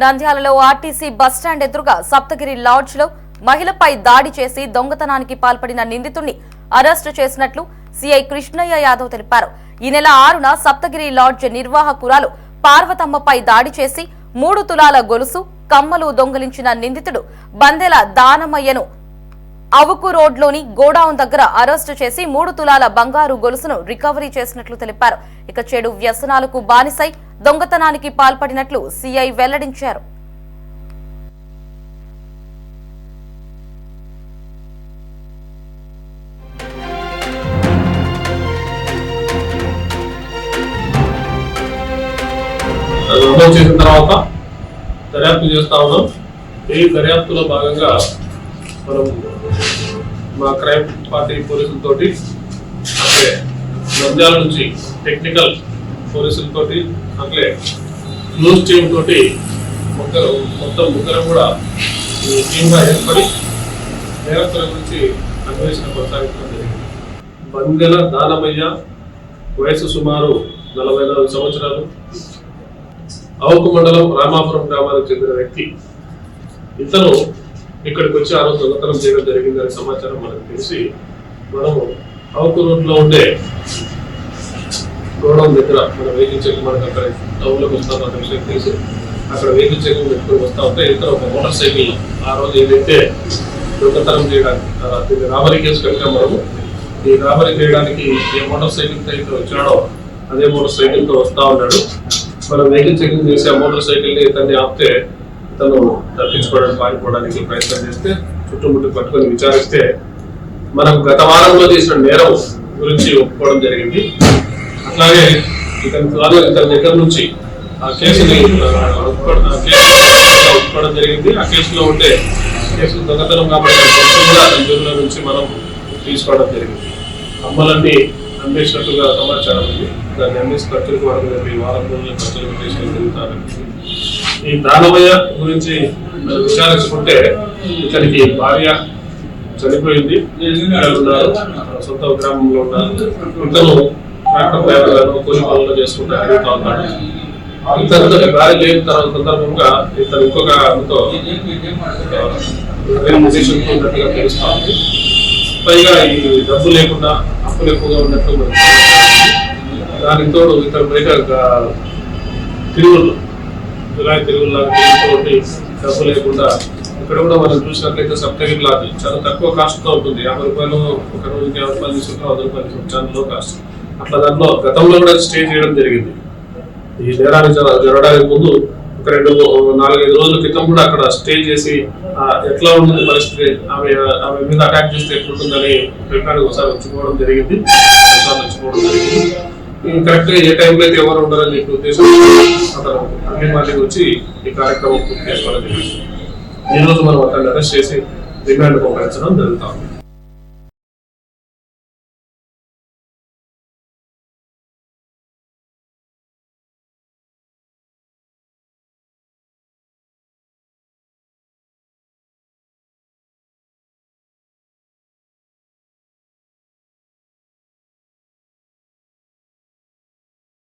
నంద్యాలలో RTC bus stand ఎదురుగా Saptagiri LADS లో మహిళపై దాడి చేసి దొంగతనానికి పాల్పడిన నిందితుడిని అరెస్టు చేసినట్లు సీఐ కృష్ణయ్య యాదవ్ తెలిపారు. ఈ నెల 6న సప్తగిరి లాడ్జ్ నిర్వాహకురాలు పార్వతమ్మపై దాడి చేసి 3 తులాల గొలుసు కమ్మలు దొంగిలించిన నిందితుడు బందెల దానమయ్యను అవుకు రోడ్లోని గోడౌన్ దగ్గర అరెస్టు చేసి 3 తులాల బంగారు గొలుసును రికవరీ చేసినట్లు తెలిపారు. ఇక చెడు వ్యసనాలకు బానిసై దొంగతనానికి పాల్పడినట్లు సీఐ వెల్లడించారు. చేసిన తర్వాత దర్యాప్తు చేస్తా ఉన్నాం. ఈ దర్యాప్తులో భాగంగా మనం మా క్రైమ్ పార్టీ పోలీసులతోటి అట్లే నంద్యాల నుంచి టెక్నికల్ పోలీసులతోటి అట్లే న్యూస్ టీమ్ తోటి మొత్తం ముగ్గురం కూడా టీమ్గా ఏర్పడి నేరస్తుల గురించి అన్వేషణ కొనసాగించడం జరిగింది. బందెల దానమయ్య, వయసు సుమారు 44 సంవత్సరాలు, అవుకు మండలం రామాపురం గ్రామానికి చెందిన వ్యక్తి. ఇతను ఇక్కడికి వచ్చి ఆ రోజు దొంగతనం చేయడం జరిగిందనే సమాచారం మనకు తెలిసి మనము అవుకు రోడ్లో ఉండే గోడౌన్ దగ్గర మన వెహికల్ చెక్ మనకు అక్కడ టౌన్లోకి వస్తాం అనే విషయం తెలిసి అక్కడ వెహికల్ చెక్ పెట్టుకుని వస్తా ఉంటే ఇతను ఒక మోటార్ సైకిల్ ఆ రోజు ఏదైతే దొంగతనం చేయడానికి రాబరీ కేసు కనుక మనము ఈ రాబరీ చేయడానికి ఏ మోటార్ సైకిల్తో అయితే వచ్చాడో అదే మోటార్ సైకిల్తో వస్తా ఉన్నాడు. మనం వెహికల్ చెకింగ్ చేసి ఆ మోటార్ సైకిల్ ని ఇతన్ని ఆపితే ఇతను తప్పించుకోవడానికి పారిపోవడానికి ప్రయత్నం చేస్తే చుట్టుముట్టు పట్టుకొని విచారిస్తే మనకు గత వారంలో చేసిన నేరం గురించి ఒప్పుకోవడం జరిగింది. అట్లాగే ఇతని దగ్గర నుంచి ఆ కేసుని ఒప్పుకోవడం జరిగింది. ఆ కేసులో ఉండే కేసు దొంగతనం కాబట్టి అతని జైలులో నుంచి మనం తీసుకోవడం జరిగింది. అమ్మలన్నీ అన్వేషినట్టుగా సమాచారం ఉంది. దాన్ని అన్వేషి ఖర్చులకు వాడుకునే వారం రోజుల ఖర్చులకు తీసుకొని జరుగుతారని. ఈ దానమయ్య గురించి విచారించుకుంటే ఇతనికి భార్య చనిపోయింది, ఉన్నారు, సొంత గ్రామంలో ఉన్నారు. ఇతను ట్రాక్టర్ డ్రైవర్లను కూలి పనులు చేసుకుంటూ తిరుగుతూ ఉన్నాడు. ఇతనితో భార్య లేని తర్వాత సందర్భంగా ఇతను ఇంకొక ఆమెతో ఉన్నట్టుగా తెలుస్తా ఉంది. పైగా ఈ డబ్బు లేకుండా అప్పులు ఎక్కువగా ఉన్నట్టు మనకి దానికి తోడు ఇతను బయట తిరుగుళ్ళు జులాయి తిరుగుల్లాగా తిరుగుతోటి డబ్బు లేకుండా ఇక్కడ కూడా మనం చూసినట్లయితే సప్తగిరి లాడ్జ్ చాలా తక్కువ కాస్ట్ తో ఉంటుంది. 50 రూపాయలు ఒక రోజుకి 50 రూపాయలు తీసుకుంటే 100 రూపాయలు తీసుకుంటే చాలా లో కాస్ట్. అట్లా దాంట్లో గతంలో కూడా స్టే చేయడం జరిగింది. ఈ నేరాన్ని జరగడానికి ముందు ఒక 4-5 రోజుల క్రితం కూడా అక్కడ స్టే చేసి ఎట్లా ఉంటుంది పరిస్థితి, ఆమె మీద అటాక్ చేస్తే ఎట్లుంటుందని చెప్పడానికి ఒకసారి వచ్చిపోవడం జరిగింది. కరెక్ట్ గా ఏ టైంలో అయితే ఎవరు ఉండాలని చెప్పి ఉద్దేశం అతను అన్ని మళ్ళీ వచ్చి ఈ కార్యక్రమం పూర్తి చేసుకోవడం జరిగింది. ఈ రోజు మనం అతన్ని అరెస్ట్ చేసి రిమాండ్ పంపించడం జరుగుతుంది.